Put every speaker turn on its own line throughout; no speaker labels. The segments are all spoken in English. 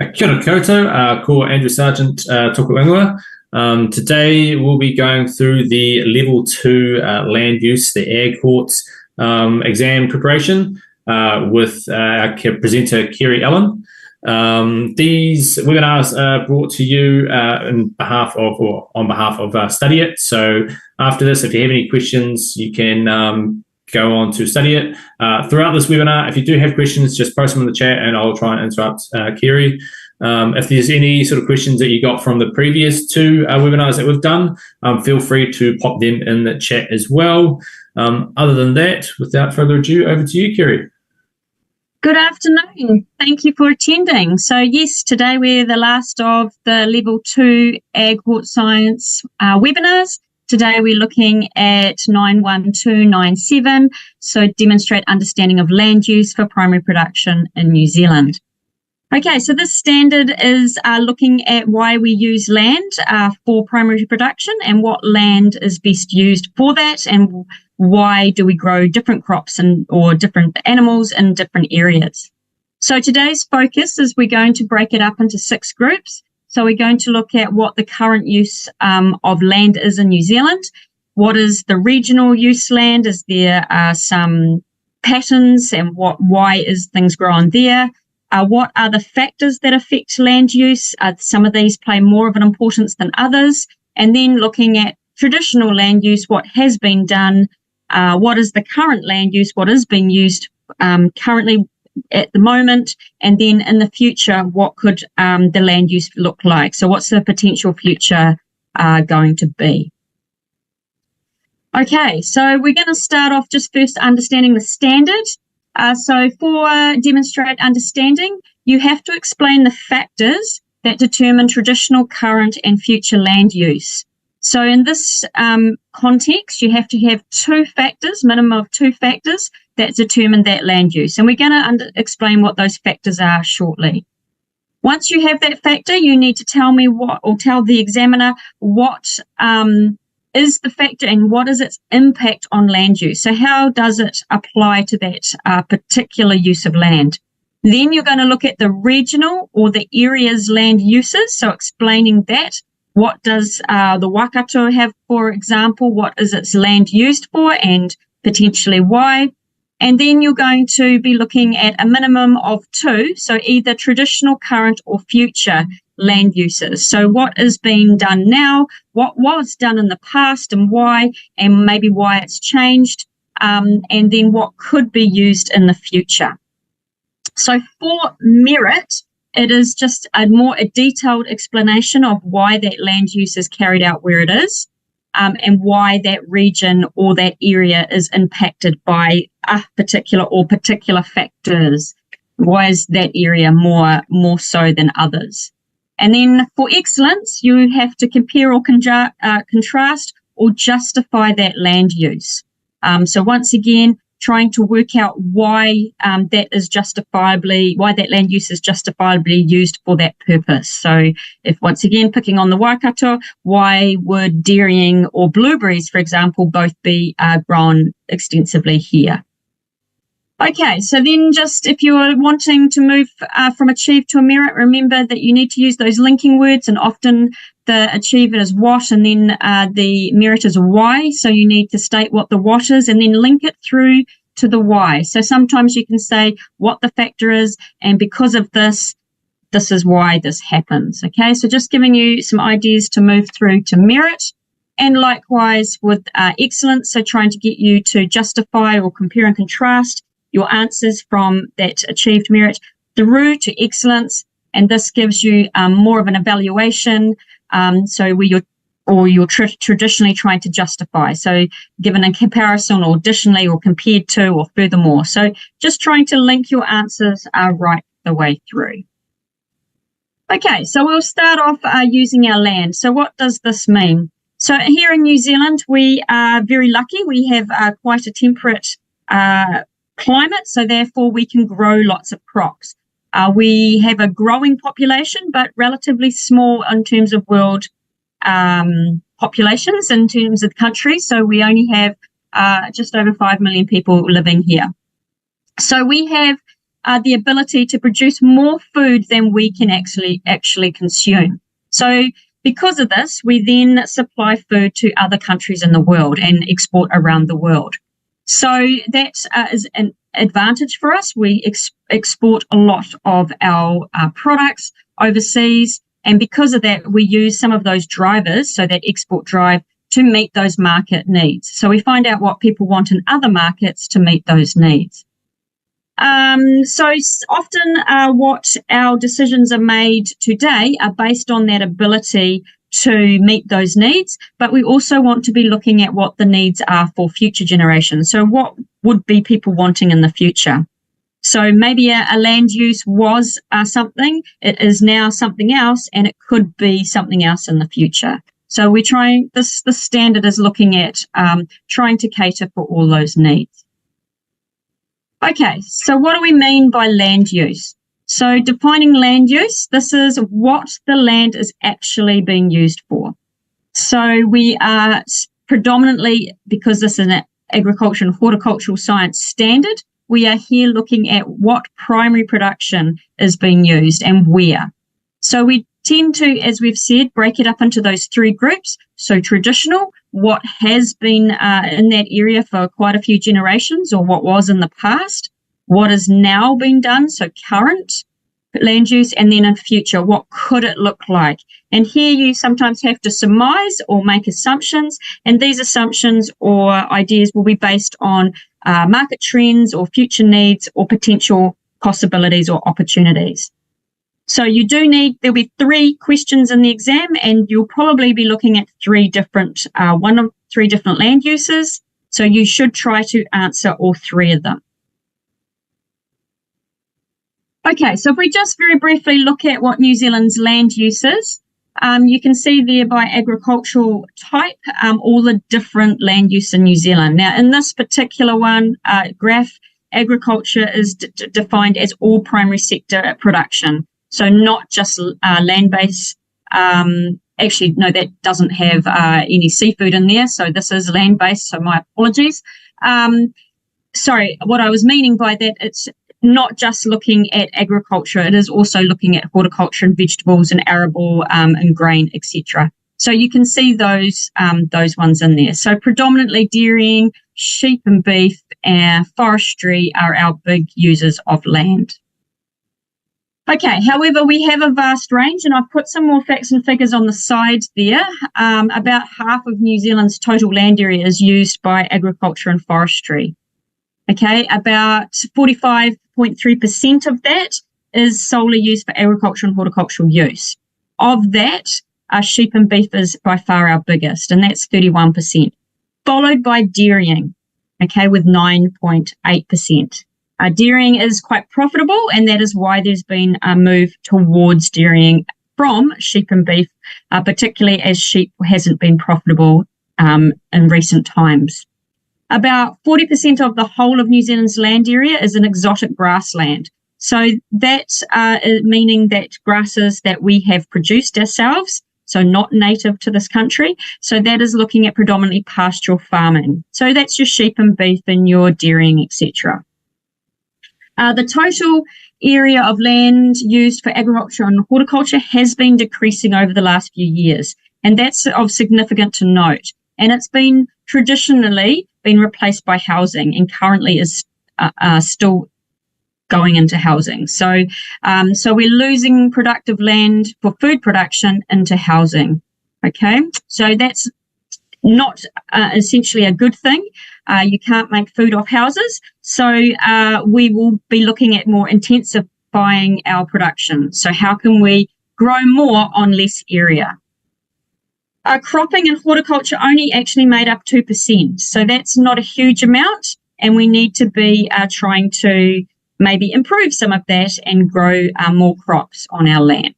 Kia ora koutou, ko Andrew Sargent tōku ingoa. Today we'll be going through the Level 2 land use, the AgHort exam preparation with our presenter Kerry Allen. These webinars are brought to you on behalf of Study It. So after this, if you have any questions, you can go on to Study It. Throughout this webinar, if you do have questions, just post them in the chat and I'll try and interrupt Kerry. If there's any sort of questions that you got from the previous two webinars that we've done, feel free to pop them in the chat as well. Other than that, without further ado, over to you, Kerry.
Good afternoon. Thank you for attending. So yes, today we're the last of the Level 2 AgHort Science webinars. Today we're looking at 91297, so demonstrate understanding of land use for primary production in New Zealand. Okay, so this standard is looking at why we use land for primary production and what land is best used for that, and why do we grow different crops or different animals in different areas. So today's focus is we're going to break it up into 6 groups. So we're going to look at what the current use of land is in New Zealand. What is the regional use land? Is there some patterns and why is things grown there? What are the factors that affect land use? Some of these play more of an importance than others. And then looking at traditional land use, what has been done, what is the current land use, what is being used currently at the moment, and then in the future, what could the land use look like? So what's the potential future going to be? Okay, so we're going to start off just first understanding the standard. So for demonstrate understanding, you have to explain the factors that determine traditional, current, and future land use. So in this context, you have to have 2 factors, minimum of 2 factors that determine that land use. And we're going to explain what those factors are shortly. Once you have that factor, you need to tell me tell the examiner what is the factor and what is its impact on land use. So how does it apply to that particular use of land? Then you're going to look at the regional or the area's land uses. So explaining that. What does the Waikato have, for example? What is its land used for and potentially why? And then you're going to be looking at a minimum of 2, so either traditional, current or future land uses. So what is being done now, what was done in the past and why, and maybe why it's changed, and then what could be used in the future. So for merit, it is just a detailed explanation of why that land use is carried out where it is, and why that region or that area is impacted by a particular factors. Why is that area more so than others? And then for excellence, you have to compare or contrast or justify that land use. So once again, trying to work out why that land use is justifiably used for that purpose. So if once again picking on the Waikato, why would dairying or blueberries, for example, both be grown extensively here? Okay, so then just if you're wanting to move from achieve to a merit, remember that you need to use those linking words, and often the achieve is what and then the merit is why. So you need to state what the what is and then link it through to the why. So sometimes you can say what the factor is, and because of this, this is why this happens. Okay, so just giving you some ideas to move through to merit. And likewise with excellence, so trying to get you to justify or compare and contrast your answers from that achieved merit through to excellence, and this gives you more of an evaluation. So where you're traditionally trying to justify. So given a comparison or additionally or compared to or furthermore. So just trying to link your answers right the way through. Okay, so we'll start off using our land. So what does this mean? So here in New Zealand, we are very lucky. We have quite a temperate climate, so therefore we can grow lots of crops. We have a growing population, but relatively small in terms of world populations, in terms of the country. So we only have just over 5 million people living here. So we have the ability to produce more food than we can actually consume. So because of this, we then supply food to other countries in the world and export around the world. So that is an advantage for us. We export a lot of our products overseas, and because of that, we use some of those drivers, so that export drive, to meet those market needs. So we find out what people want in other markets to meet those needs. So often what our decisions are made today are based on that ability to meet those needs, but we also want to be looking at what the needs are for future generations. So what would be people wanting in the future? So maybe a land use was something, it is now something else, and it could be something else in the future. So we're trying, the standard is looking at trying to cater for all those needs. Okay, so what do we mean by land use? So defining land use, this is what the land is actually being used for. So we are predominantly, because this is an agriculture and horticultural science standard, we are here looking at what primary production is being used and where. So we tend to, as we've said, break it up into those three groups. So traditional, what has been in that area for quite a few generations, or what was in the past, what is now being done, so current land use, and then in future, what could it look like? And here you sometimes have to surmise or make assumptions, and these assumptions or ideas will be based on market trends or future needs or potential possibilities or opportunities. So you do need, there'll be 3 questions in the exam, and you'll probably be looking at 3 different land uses. So you should try to answer all 3 of them. Okay, so if we just very briefly look at what New Zealand's land use is, you can see there by agricultural type all the different land use in New Zealand. Now, in this particular graph, agriculture is defined as all primary sector production. So not just land-based. Actually, no, that doesn't have any seafood in there. So this is land-based, so my apologies. Sorry, what I was meaning by that, it's not just looking at agriculture, it is also looking at horticulture and vegetables and arable and grain, etc. So you can see those ones in there. So predominantly dairying, sheep and beef, and forestry are our big users of land. Okay, however, we have a vast range, and I've put some more facts and figures on the side there. About half of New Zealand's total land area is used by agriculture and forestry. Okay, about 45.3% of that is solely used for agriculture and horticultural use. Of that, sheep and beef is by far our biggest, and that's 31%, followed by dairying, okay, with 9.8%. Dairying is quite profitable, and that is why there's been a move towards dairying from sheep and beef, particularly as sheep hasn't been profitable in recent times. About 40% of the whole of New Zealand's land area is an exotic grassland. So that's meaning that grasses that we have produced ourselves, so not native to this country. So that is looking at predominantly pastoral farming. So that's your sheep and beef and your dairying, etc. The total area of land used for agriculture and horticulture has been decreasing over the last few years, and that's of significant to note. And it's been traditionally been replaced by housing, and currently is still going into housing. So we're losing productive land for food production into housing. Okay, so that's not essentially a good thing. You can't make food off houses. So we will be looking at more intensifying our production. So how can we grow more on less area? Cropping and horticulture only actually made up 2%. So that's not a huge amount, and we need to be trying to maybe improve some of that and grow more crops on our land.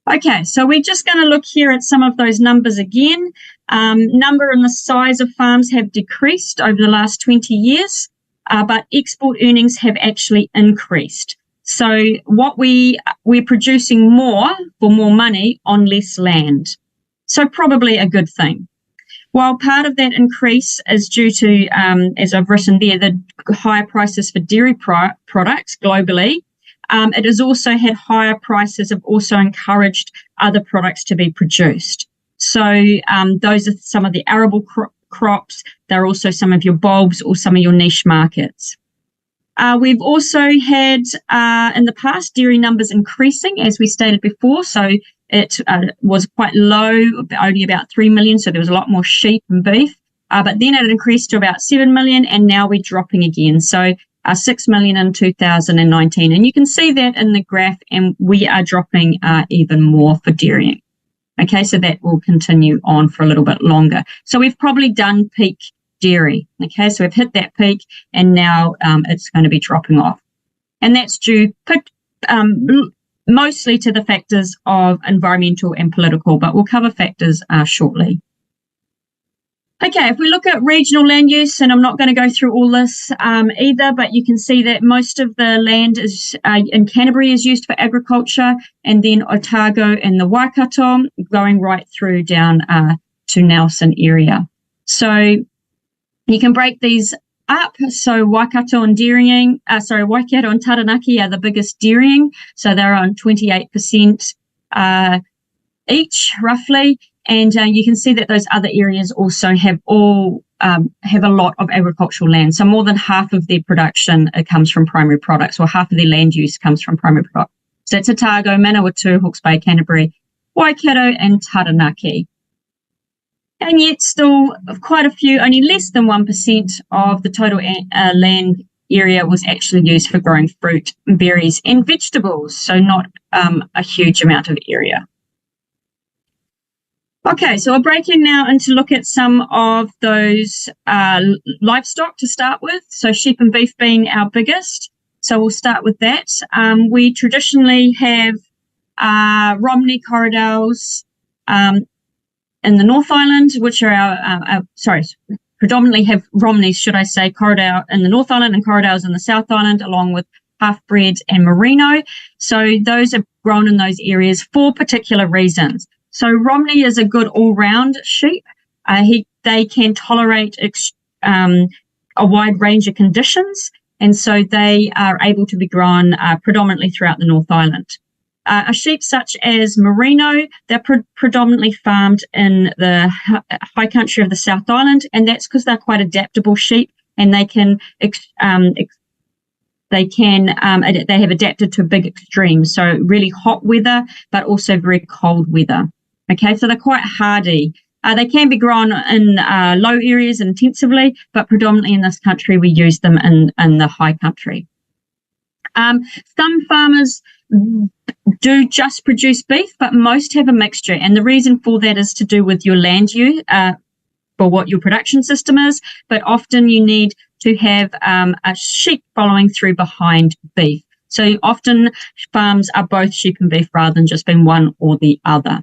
Okay, so we're just going to look here at some of those numbers again. Number and the size of farms have decreased over the last 20 years, but export earnings have actually increased. So what we're producing more for more money on less land. So probably a good thing. While part of that increase is due to, as I've written there, the higher prices for dairy products globally, it has also had higher prices, have also encouraged other products to be produced. So those are some of the arable crops. They're also some of your bulbs or some of your niche markets. We've also had, in the past, dairy numbers increasing, as we stated before. So it was quite low, only about 3 million. So there was a lot more sheep and beef. But then it increased to about 7 million, and now we're dropping again. So 6 million in 2019. And you can see that in the graph, and we are dropping even more for dairying. Okay, so that will continue on for a little bit longer. So we've probably done peak dairy. Okay, so we've hit that peak, and now it's going to be dropping off. And that's due mostly to the factors of environmental and political, but we'll cover factors shortly. Okay, if we look at regional land use, and I'm not going to go through all this either, but you can see that most of the land is in Canterbury is used for agriculture, and then Otago and the Waikato going right through down to Nelson area. So you can break these up. So Waikato and Waikato and Taranaki are the biggest dairying. So they're on 28% each, roughly. And you can see that those other areas also have have a lot of agricultural land. So more than half of their production comes from primary products, or half of their land use comes from primary products. So it's Otago, Manawatu, Hawke's Bay, Canterbury, Waikato, and Taranaki. And yet still quite a few, only less than 1% of the total land area was actually used for growing fruit, berries, and vegetables. So not a huge amount of area. Okay, so I'll break in now and to look at some of those livestock to start with. So sheep and beef being our biggest. So we'll start with that. We traditionally have Romney corridors in the North Island, which are predominantly have Romneys, should I say, corridor in the North Island and corridors in the South Island, along with half-bred and merino. So those are grown in those areas for particular reasons. So Romney is a good all-round sheep. They can tolerate a wide range of conditions, and so they are able to be grown predominantly throughout the North Island. A sheep such as merino, they're predominantly farmed in the high country of the South Island, and that's because they're quite adaptable sheep, and they have adapted to big extremes, so really hot weather, but also very cold weather. Okay, so they're quite hardy. They can be grown in low areas intensively, but predominantly in this country, we use them in the high country. Some farmers do just produce beef, but most have a mixture. And the reason for that is to do with your land use, for what your production system is, but often you need to have a sheep following through behind beef. So often farms are both sheep and beef rather than just being one or the other.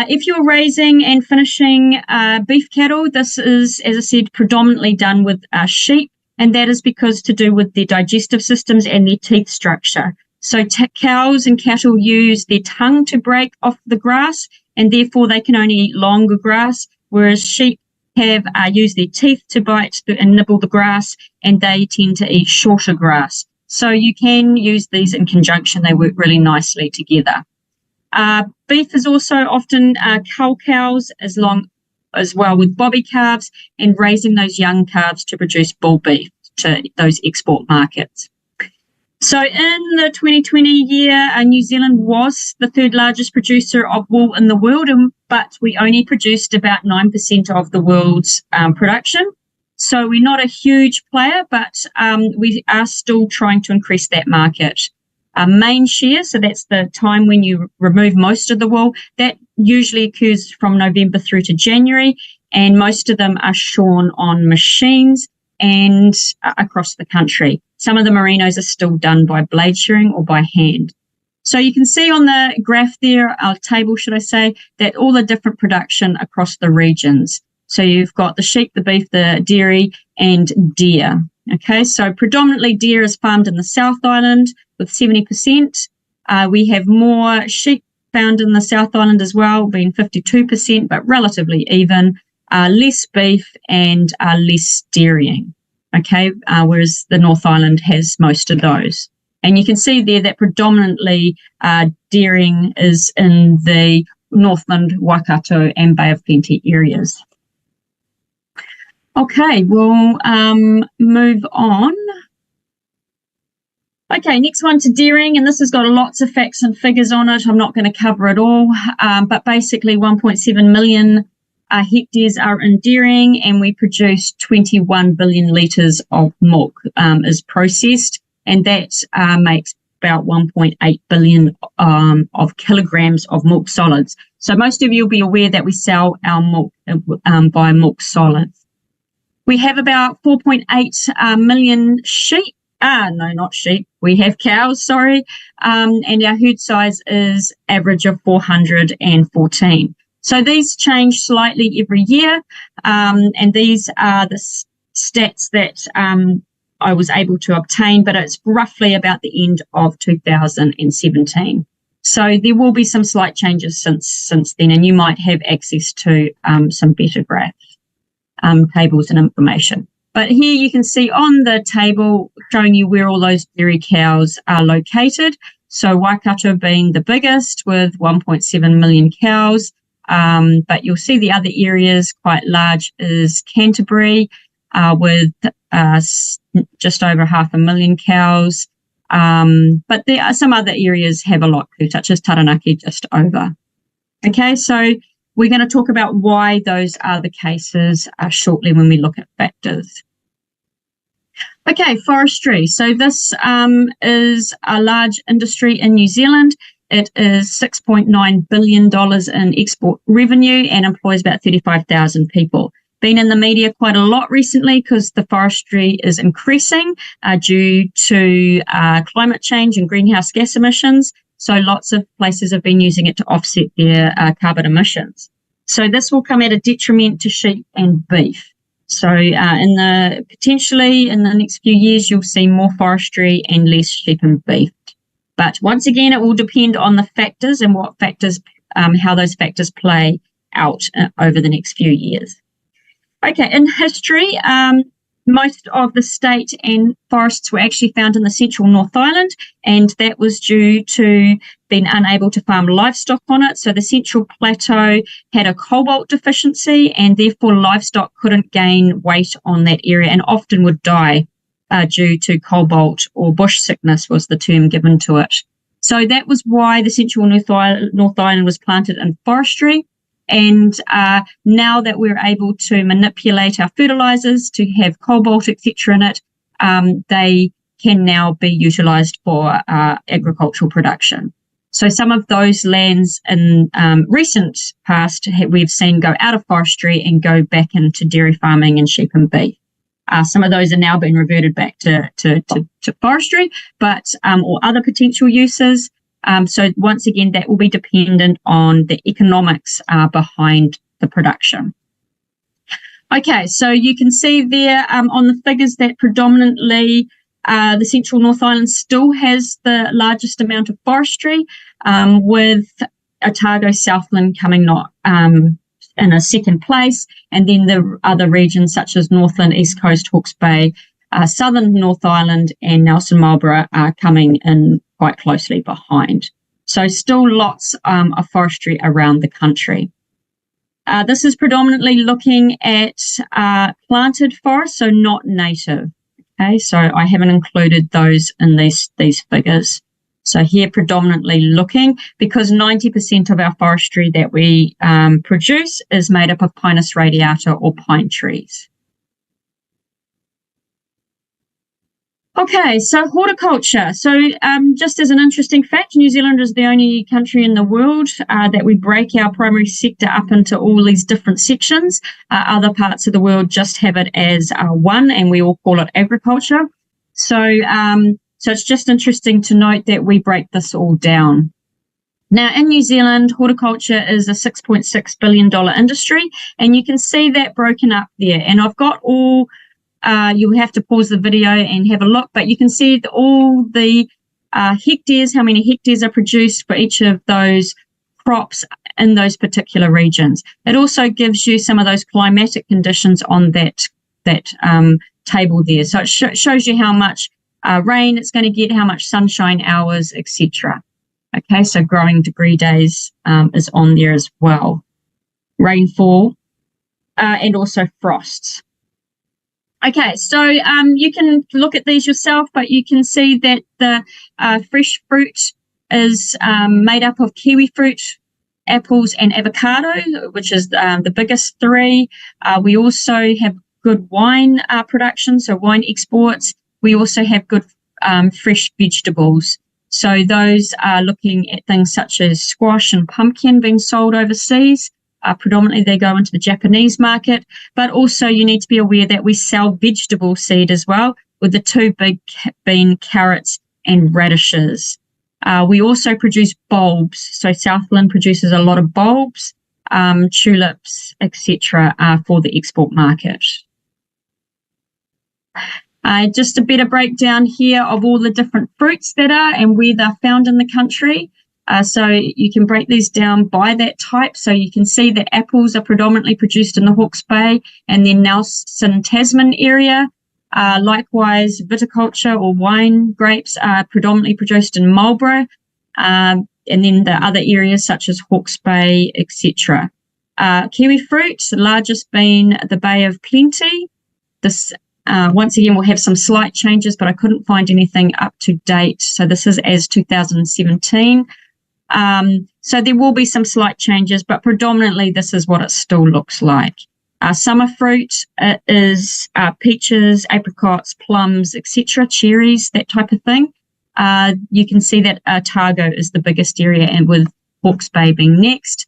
If you're raising and finishing beef cattle, this is, as I said, predominantly done with sheep, and that is because to do with their digestive systems and their teeth structure. So cows and cattle use their tongue to break off the grass, and therefore they can only eat longer grass, whereas sheep have used their teeth to bite and nibble the grass, and they tend to eat shorter grass. So you can use these in conjunction. They work really nicely together. Beef is also often cull cows as well with bobby calves, and raising those young calves to produce bull beef to those export markets. So in the 2020 year, New Zealand was the third largest producer of wool in the world, but we only produced about 9% of the world's production. So we're not a huge player, but we are still trying to increase that market. Main shear, so that's the time when you remove most of the wool, that usually occurs from November through to January, and most of them are shorn on machines and across the country. Some of the merinos are still done by blade shearing or by hand. So you can see on the graph there, our table, should I say, that all the different production across the regions. So you've got the sheep, the beef, the dairy, and deer. Okay, so predominantly deer is farmed in the South Island with 70%. We have more sheep found in the South Island as well, being 52%, but relatively even, less beef and less dairying, okay, whereas the North Island has most of those. And you can see there that predominantly dairying is in the Northland, Waikato and Bay of Plenty areas. Okay, we'll move on. Okay, next one to dairying, and this has got lots of facts and figures on it. I'm not going to cover it all, but basically 1.7 million hectares are in dairying, and we produce 21 billion litres of milk is processed, and that makes about 1.8 billion of kilograms of milk solids. So most of you will be aware that we sell our milk by milk solids. We have about 4.8 million sheep. No, not sheep. We have cows, sorry. And our herd size is average of 414. So these change slightly every year. And these are the stats that I was able to obtain, but it's roughly about the end of 2017. So there will be some slight changes since then, and you might have access to some better graphs. Tables and information. But here you can see on the table showing you where all those dairy cows are located. So Waikato being the biggest with 1.7 million cows. But you'll see the other areas quite large is Canterbury with just over 500,000 cows. But there are some other areas have a lot too, such as Taranaki just over. Okay, so we're going to talk about why those are the cases shortly when we look at factors. Okay, forestry. So this is a large industry in New Zealand. It is $6.9 billion in export revenue and employs about 35,000 people. Been in the media quite a lot recently because the forestry is increasing due to climate change and greenhouse gas emissions. So lots of places have been using it to offset their carbon emissions. So this will come at a detriment to sheep and beef. So potentially in the next few years, you'll see more forestry and less sheep and beef. But once again, it will depend on the factors and what factors, how those factors play out over the next few years. Okay, in history, most of the state and forests were actually found in the central North Island, and that was due to being unable to farm livestock on it. So the central plateau had a cobalt deficiency, and therefore livestock couldn't gain weight on that area and often would die due to cobalt, or bush sickness was the term given to it. So that was why the central North Island was planted in forestry. And now that we're able to manipulate our fertilizers to have cobalt, etc. in it, they can now be utilized for agricultural production. So some of those lands in recent past we've seen go out of forestry and go back into dairy farming and sheep and beef. Some of those are now being reverted back to forestry, but or other potential uses. So once again, that will be dependent on the economics behind the production. Okay, so you can see there on the figures that predominantly the central North Island still has the largest amount of forestry, with Otago, Southland coming not in a second place, and then the other regions such as Northland, East Coast, Hawke's Bay, Southern North Island and Nelson Marlborough are coming in quite closely behind. So still lots of forestry around the country. This is predominantly looking at planted forests, so not native. Okay, so I haven't included those in these figures. So here predominantly looking, because 90% of our forestry that we produce is made up of Pinus radiata or pine trees. Okay, so horticulture. So just as an interesting fact, New Zealand is the only country in the world that we break our primary sector up into all these different sections. Other parts of the world just have it as one, and we all call it agriculture. So it's just interesting to note that we break this all down. Now, in New Zealand, horticulture is a $6.6 billion industry, and you can see that broken up there. And I've got all... you'll have to pause the video and have a look, but you can see all the hectares, how many hectares are produced for each of those crops in those particular regions. It also gives you some of those climatic conditions on that table there. So it shows you how much rain it's going to get, how much sunshine hours, etc. Okay, so growing degree days is on there as well. Rainfall and also frosts. Okay, so you can look at these yourself, but you can see that the fresh fruit is made up of kiwi fruit, apples, and avocado, which is the biggest three. We also have good wine production, so wine exports. We also have good fresh vegetables. So those are looking at things such as squash and pumpkin being sold overseas. Predominantly they go into the Japanese market, but also you need to be aware that we sell vegetable seed as well, with the two big being carrots and radishes. We also produce bulbs, so Southland produces a lot of bulbs, tulips, etc. For the export market. Just a better breakdown here of all the different fruits that are and where they're found in the country. So you can break these down by that type. So you can see that apples are predominantly produced in the Hawke's Bay and then Nelson Tasman area. Likewise, viticulture or wine grapes are predominantly produced in Marlborough, and then the other areas such as Hawke's Bay, etc. Kiwi fruit, the largest being the Bay of Plenty. This once again, we'll have some slight changes, but I couldn't find anything up to date. So this is as 2017. So there will be some slight changes, but predominantly this is what it still looks like. Summer fruit is peaches, apricots, plums, etc., cherries, that type of thing. You can see that Otago is the biggest area, and with Hawke's Bay being next.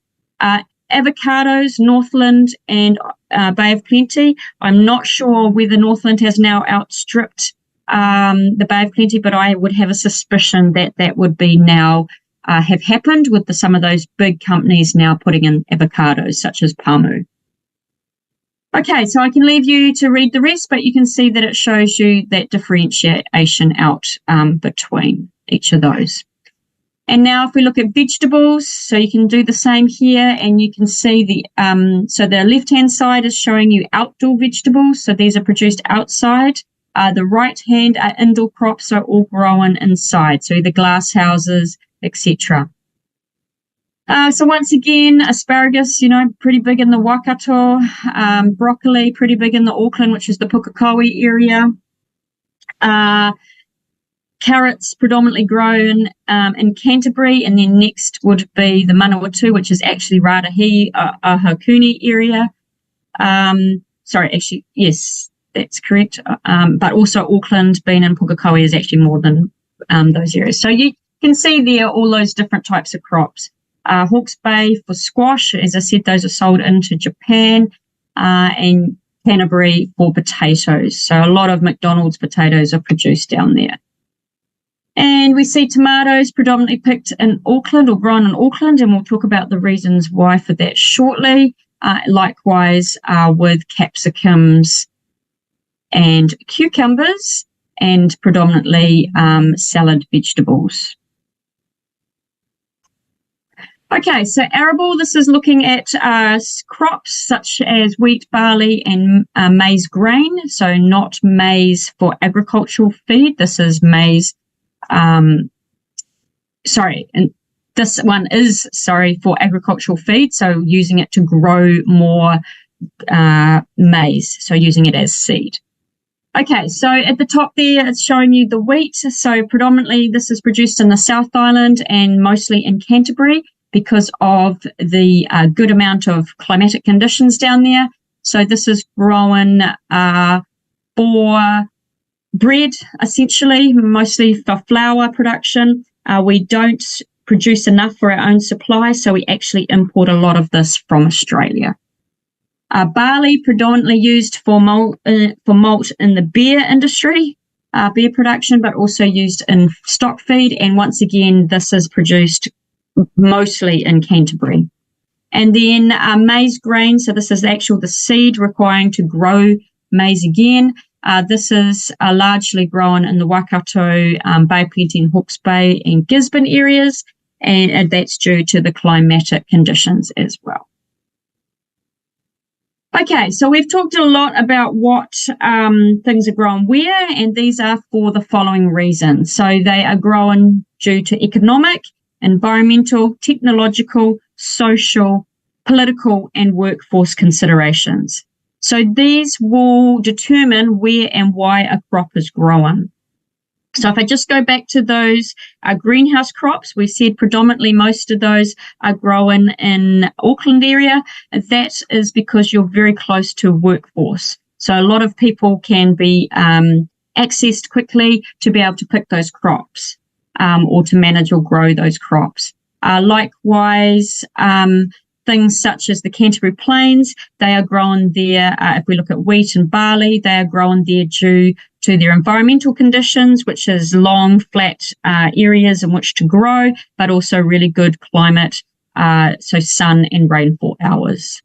Avocados, Northland and Bay of Plenty. I'm not sure whether Northland has now outstripped the Bay of Plenty, but I would have a suspicion that that would be now have happened with some of those big companies now putting in avocados such as Pamu. Okay, so I can leave you to read the rest, but you can see that it shows you that differentiation out between each of those. And now if we look at vegetables, so you can do the same here, and you can see so the left-hand side is showing you outdoor vegetables. So these are produced outside. The right hand are indoor crops, so all grown inside, so either glass houses, etc. So once again, asparagus, pretty big in the Waikato. Broccoli, pretty big in the Auckland, which is the Pukekohe area. Carrots predominantly grown in Canterbury, and then next would be the Manawatu, which is actually Rarahi, Ahakuni area. Sorry, actually, yes, that's correct. But also Auckland, being in Pukekohe, is actually more than those areas. So you can see there all those different types of crops. Hawke's Bay for squash, as I said, those are sold into Japan, and Canterbury for potatoes. So a lot of McDonald's potatoes are produced down there. And we see tomatoes predominantly picked in Auckland or grown in Auckland, and we'll talk about the reasons why for that shortly. Likewise with capsicums and cucumbers, and predominantly salad vegetables. Okay, so arable, this is looking at crops such as wheat, barley, and maize grain. So not maize for agricultural feed. This is maize. And this one is, for agricultural feed. So using it to grow more maize. So using it as seed. Okay, so at the top there, it's showing you the wheat. So predominantly this is produced in the South Island and mostly in Canterbury, because of the good amount of climatic conditions down there. So this is grown for bread, essentially, mostly for flour production. We don't produce enough for our own supply, so we actually import a lot of this from Australia. Barley, predominantly used for malt in the beer industry, beer production, but also used in stock feed. And once again, this is produced mostly in Canterbury. And then maize grain, so this is the seed requiring to grow maize again. This is largely grown in the Waikato, Bay of Plenty and Hawke's Bay and Gisborne areas. and that's due to the climatic conditions as well. Okay, so we've talked a lot about what things are grown where, and these are for the following reasons. So they are grown due to economic, environmental, technological, social, political, and workforce considerations. So these will determine where and why a crop is grown. So if I just go back to those greenhouse crops, we said predominantly most of those are grown in Auckland area. That is because you're very close to a workforce. So a lot of people can be accessed quickly to be able to pick those crops or to manage or grow those crops. Likewise, things such as the Canterbury Plains, they are grown there. If we look at wheat and barley, they are grown there due to their environmental conditions, which is long, flat areas in which to grow, but also really good climate, so sun and rainfall hours.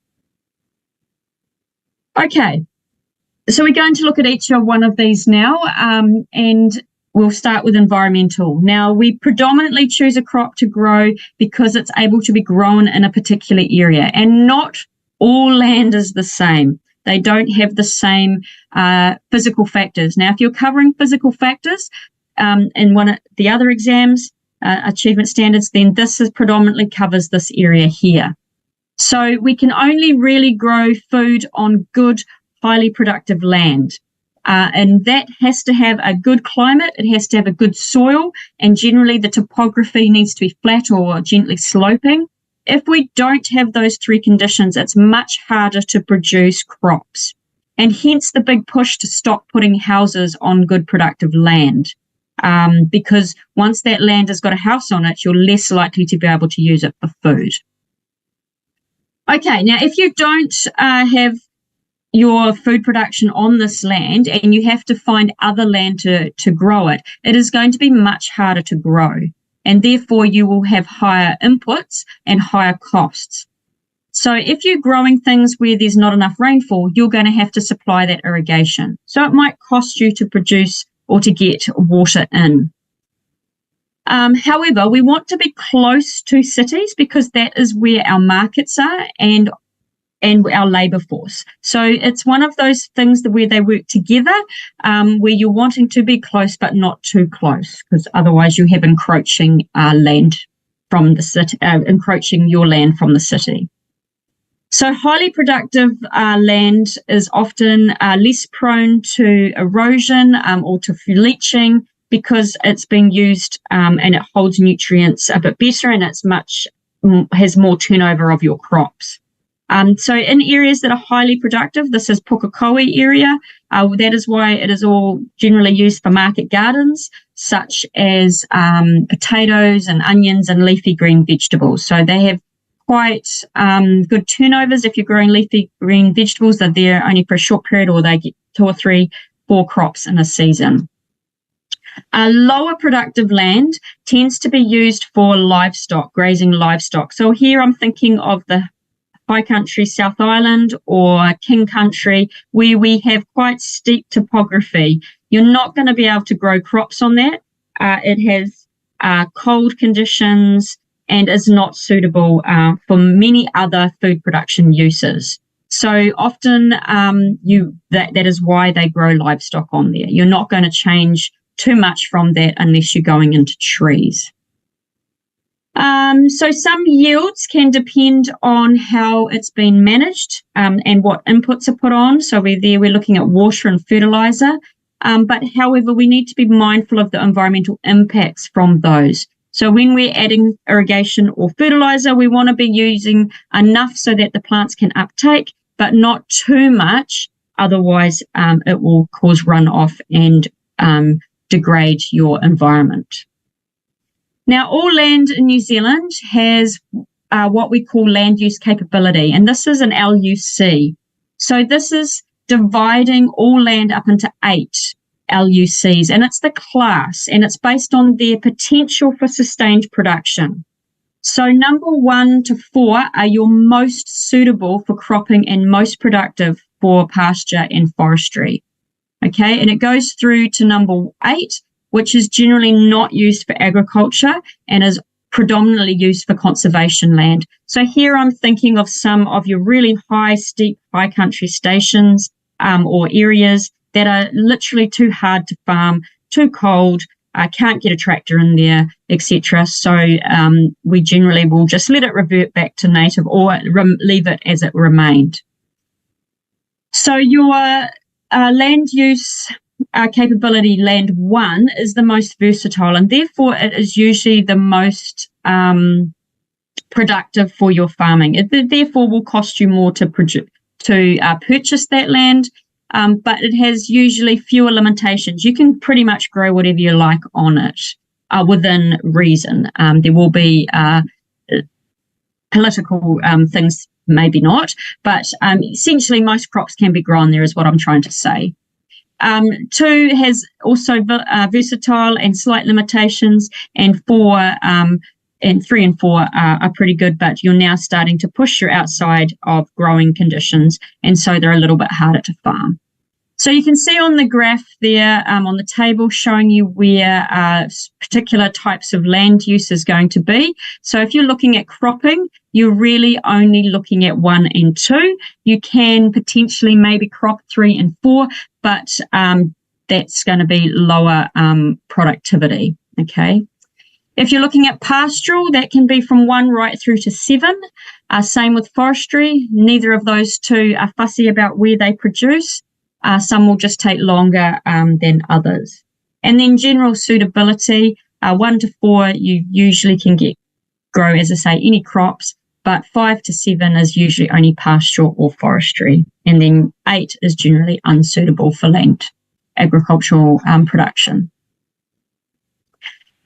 Okay, so we're going to look at each one of these now, and we'll start with environmental. Now, we predominantly choose a crop to grow because it's able to be grown in a particular area, and not all land is the same. They don't have the same physical factors. Now, if you're covering physical factors in one of the other exams, achievement standards, then this predominantly covers this area here. So we can only really grow food on good, highly productive land. And that has to have a good climate, it has to have a good soil, and generally the topography needs to be flat or gently sloping. If we don't have those three conditions, it's much harder to produce crops. And hence the big push to stop putting houses on good productive land. Because once that land has got a house on it, you're less likely to be able to use it for food. Okay, now if you don't have your food production on this land and you have to find other land to grow it, it is going to be much harder to grow. And therefore you will have higher inputs and higher costs. So if you're growing things where there's not enough rainfall, you're going to have to supply that irrigation. So it might cost you to produce or to get water in. However, we want to be close to cities because that is where our markets are and our labour force. So it's one of those things where they work together, where you're wanting to be close but not too close, because otherwise you have encroaching land from the city, encroaching your land from the city. So highly productive land is often less prone to erosion or to leaching because it's being used and it holds nutrients a bit better, and it's has more turnover of your crops. So in areas that are highly productive, this is Pukekohe area. That is why it is all generally used for market gardens, such as potatoes and onions and leafy green vegetables. So they have quite good turnovers. If you're growing leafy green vegetables, they're there only for a short period, or they get 2 or 3, 4 crops in a season. Lower productive land tends to be used for livestock, grazing livestock. So here I'm thinking of the High Country, South Island, or King Country, where we have quite steep topography. You're not going to be able to grow crops on that. It has cold conditions and is not suitable for many other food production uses. So often that is why they grow livestock on there. You're not going to change too much from that unless you're going into trees. So some yields can depend on how it's been managed and what inputs are put on. So we're looking at water and fertilizer. But however, we need to be mindful of the environmental impacts from those. So when we're adding irrigation or fertilizer, we want to be using enough so that the plants can uptake, but not too much. Otherwise, it will cause runoff and degrade your environment. Now, all land in New Zealand has what we call land use capability, and this is an LUC. So this is dividing all land up into 8 LUCs, and it's the class, and it's based on their potential for sustained production. So number 1 to 4 are your most suitable for cropping and most productive for pasture and forestry. Okay, and it goes through to number 8, which is generally not used for agriculture and is predominantly used for conservation land. So here I'm thinking of some of your really steep, high country stations or areas that are literally too hard to farm, too cold, can't get a tractor in there, etc. So we generally will just let it revert back to native or leave it as it remained. So your land use capability land 1 is the most versatile, and therefore it is usually the most productive for your farming. It therefore will cost you more to purchase that land, but it has usually fewer limitations. You can pretty much grow whatever you like on it within reason. There will be political things, maybe not, but essentially most crops can be grown there is what I'm trying to say. 2 has also versatile and slight limitations, and 4 and 3 and 4 are pretty good, but you're now starting to push your outside of growing conditions, and so they're a little bit harder to farm. So you can see on the graph there on the table showing you where particular types of land use is going to be. So if you're looking at cropping, you're really only looking at 1 and 2. You can potentially maybe crop 3 and 4, but that's going to be lower productivity, okay? If you're looking at pastoral, that can be from 1 right through to 7. Same with forestry. Neither of those two are fussy about where they produce. Some will just take longer than others. And then general suitability, 1 to 4, you usually can grow, as I say, any crops, but 5 to 7 is usually only pastoral or forestry. And then 8 is generally unsuitable for land agricultural production.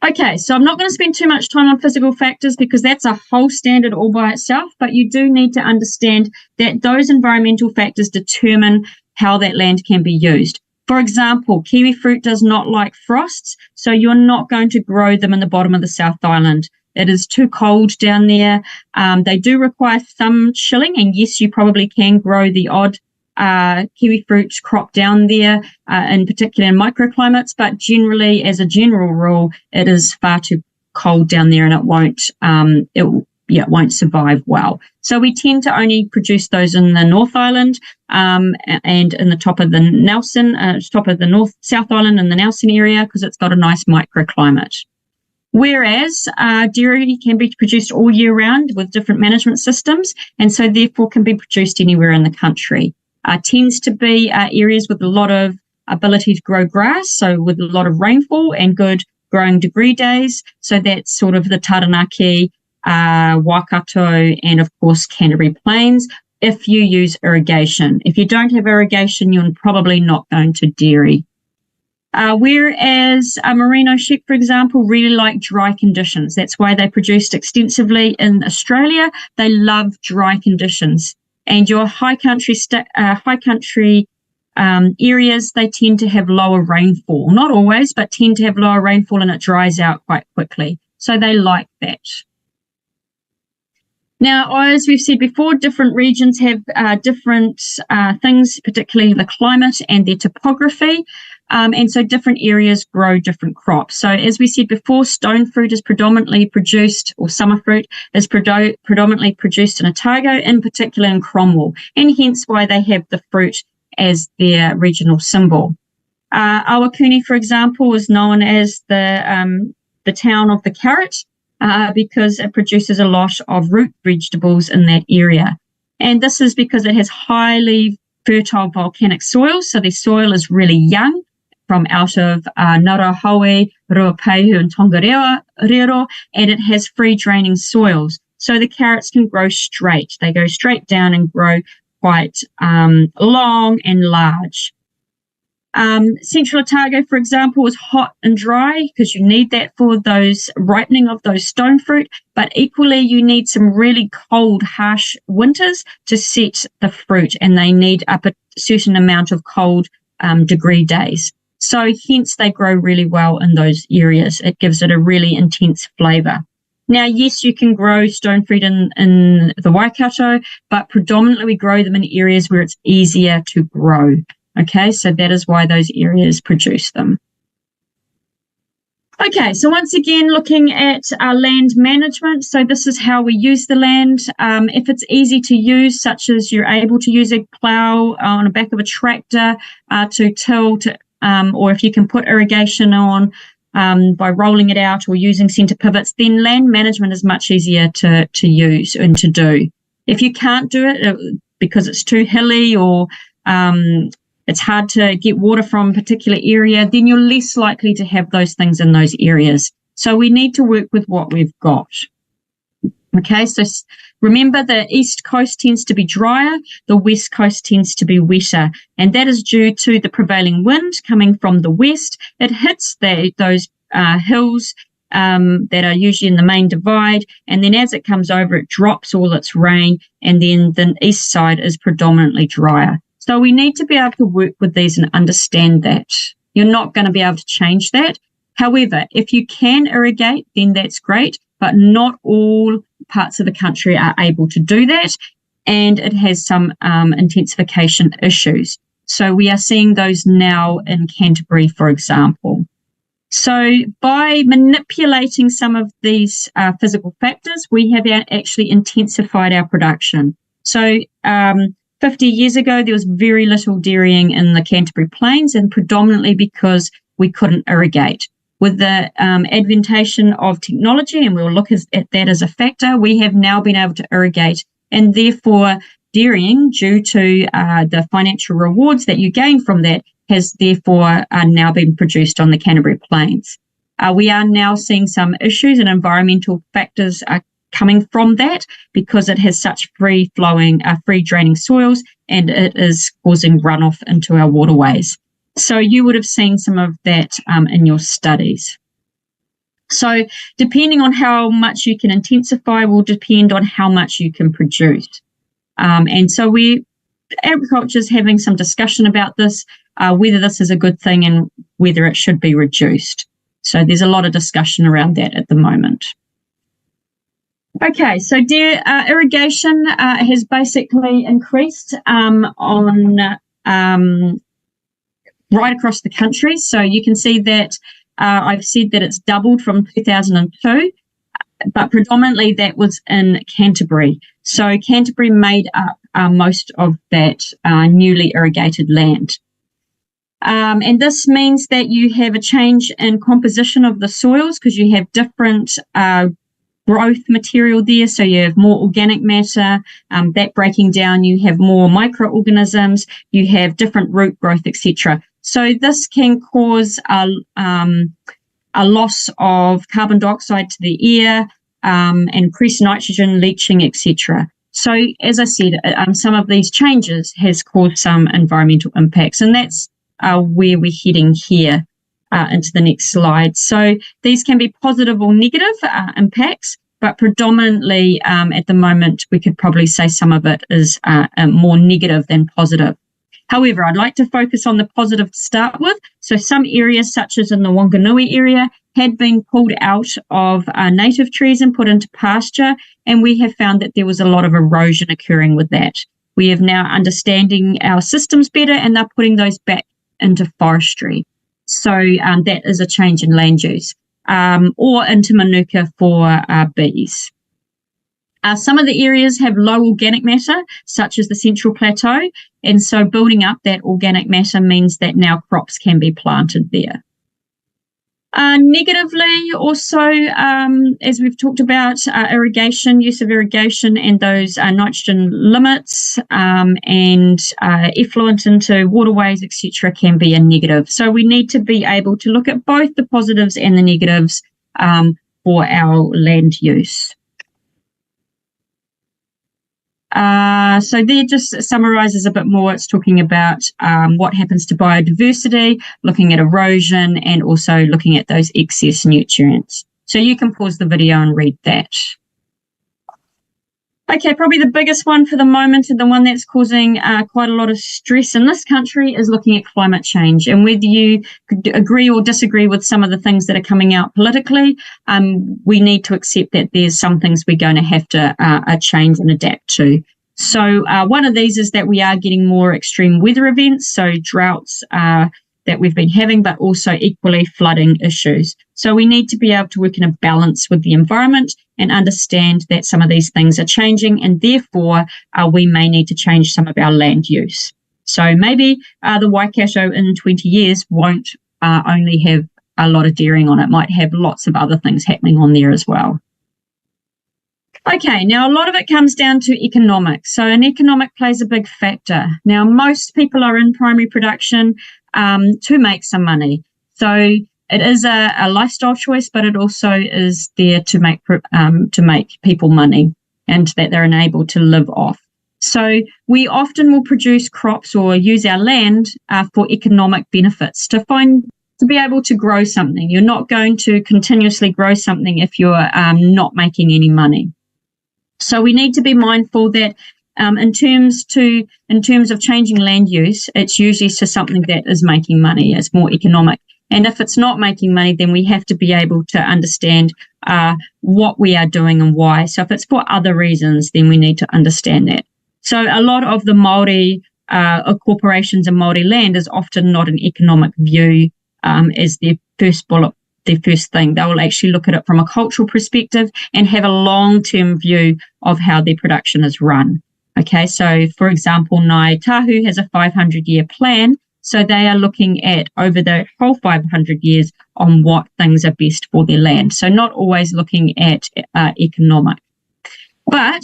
Okay, so I'm not going to spend too much time on physical factors because that's a whole standard all by itself, but you do need to understand that those environmental factors determine how that land can be used. For example, kiwi fruit does not like frosts, so you're not going to grow them in the bottom of the South Island. It is too cold down there. They do require some chilling, and yes, you probably can grow the odd kiwi fruit crop down there, in particular in microclimates, but generally, as a general rule, it is far too cold down there, and it won't survive well. So we tend to only produce those in the North Island and in the top of the South Island and the Nelson area because it's got a nice microclimate. Whereas dairy can be produced all year round with different management systems, and so therefore can be produced anywhere in the country. Tends to be areas with a lot of ability to grow grass, so with a lot of rainfall and good growing degree days. So that's sort of the Taranaki, Waikato, and of course Canterbury Plains if you use irrigation. If you don't have irrigation, you're probably not going to dairy. Whereas merino sheep, for example, really like dry conditions. That's why they produced extensively in Australia. They love dry conditions. And your high country areas, they tend to have lower rainfall. Not always, but tend to have lower rainfall, and it dries out quite quickly. So they like that. Now, as we've said before, different regions have different things, particularly the climate and their topography. And so different areas grow different crops. So as we said before, stone fruit is predominantly produced, or summer fruit is predominantly produced in Otago, in particular in Cromwell, and hence why they have the fruit as their regional symbol. Awakuni, for example, is known as the town of the carrot because it produces a lot of root vegetables in that area. And this is because it has highly fertile volcanic soil, so the soil is really young, from out of Ngarahoe, Ruapehu and Tongariro, and it has free draining soils. So the carrots can grow straight. They go straight down and grow quite long and large. Central Otago, for example, is hot and dry because you need that for those ripening of those stone fruit, but equally you need some really cold, harsh winters to set the fruit, and they need up a certain amount of cold degree days. So hence they grow really well in those areas. It gives it a really intense flavour. Now, yes, you can grow stone fruit in the Waikato, but predominantly we grow them in areas where it's easier to grow. Okay, so that is why those areas produce them. Okay, so once again, looking at our land management. So this is how we use the land. If it's easy to use, such as you're able to use a plough on the back of a tractor to till, or if you can put irrigation on by rolling it out or using centre pivots, then land management is much easier to use and to do. If you can't do it because it's too hilly or it's hard to get water from a particular area, then you're less likely to have those things in those areas. So we need to work with what we've got. Okay, so remember the east coast tends to be drier, the west coast tends to be wetter, and that is due to the prevailing wind coming from the west. It hits those hills that are usually in the main divide, and then as it comes over, it drops all its rain, and then the east side is predominantly drier. So we need to be able to work with these and understand that. You're not going to be able to change that. However, if you can irrigate, then that's great, but not all parts of the country are able to do that, and it has some intensification issues. So we are seeing those now in Canterbury, for example. So by manipulating some of these physical factors, we have actually intensified our production. So 50 years ago, there was very little dairying in the Canterbury Plains, and predominantly because we couldn't irrigate. With the adventation of technology, and we'll look at that as a factor, we have now been able to irrigate, and therefore dairying, due to the financial rewards that you gain from that, has therefore now been produced on the Canterbury Plains. We are now seeing some issues, and environmental factors are coming from that because it has such free draining soils, and it is causing runoff into our waterways. So you would have seen some of that in your studies. So depending on how much you can intensify will depend on how much you can produce. And so agriculture is having some discussion about this, whether this is a good thing and whether it should be reduced. So there's a lot of discussion around that at the moment. Okay, so irrigation has basically increased right across the country. So you can see that I've said that it's doubled from 2002, but predominantly that was in Canterbury. So Canterbury made up most of that newly irrigated land. And this means that you have a change in composition of the soils because you have different growth material there. So you have more organic matter, that breaking down, you have more microorganisms, you have different root growth, etc. So this can cause a loss of carbon dioxide to the air, increased nitrogen leaching, etc. So as I said, some of these changes has caused some environmental impacts, and that's where we're heading here into the next slide. So these can be positive or negative impacts, but predominantly at the moment we could probably say some of it is more negative than positive. However, I'd like to focus on the positive to start with. So some areas, such as in the Wanganui area, had been pulled out of native trees and put into pasture, and we have found that there was a lot of erosion occurring with that. We are now understanding our systems better, and they're putting those back into forestry. So that is a change in land use, or into manuka for bees. Some of the areas have low organic matter, such as the Central Plateau, and so building up that organic matter means that now crops can be planted there. Negatively, also, as we've talked about, irrigation, use of irrigation and those nitrogen limits and effluent into waterways, etc., can be a negative. So we need to be able to look at both the positives and the negatives for our land use. So there just summarizes a bit more. It's talking about what happens to biodiversity, looking at erosion, and also looking at those excess nutrients. So you can pause the video and read that. Okay, probably the biggest one for the moment, and the one that's causing quite a lot of stress in this country, is looking at climate change. And whether you agree or disagree with some of the things that are coming out politically, we need to accept that there's some things we're going to have to change and adapt to. So one of these is that we are getting more extreme weather events, so droughts, that we've been having, but also equally flooding issues. So we need to be able to work in a balance with the environment and understand that some of these things are changing, and therefore we may need to change some of our land use. So maybe the Waikato in 20 years won't only have a lot of dairying on it, might have lots of other things happening on there as well. Okay, now a lot of it comes down to economics. So an economic plays a big factor. Now, most people are in primary production to make some money. So it is a lifestyle choice, but it also is there to make people money and that they're enabled to live off. So we often will produce crops or use our land for economic benefits to be able to grow something. You're not going to continuously grow something if you're not making any money. So we need to be mindful that in terms of changing land use, it's usually to something that is making money, it's more economic. And if it's not making money, then we have to be able to understand what we are doing and why. So if it's for other reasons, then we need to understand that. So a lot of the Maori corporations and Maori land is often not an economic view as their first bullet. Their first thing. They will actually look at it from a cultural perspective and have a long-term view of how their production is run. Okay, so for example, Ngāi Tahu has a 500-year plan, so they are looking at over the whole 500 years on what things are best for their land. So not always looking at economic. But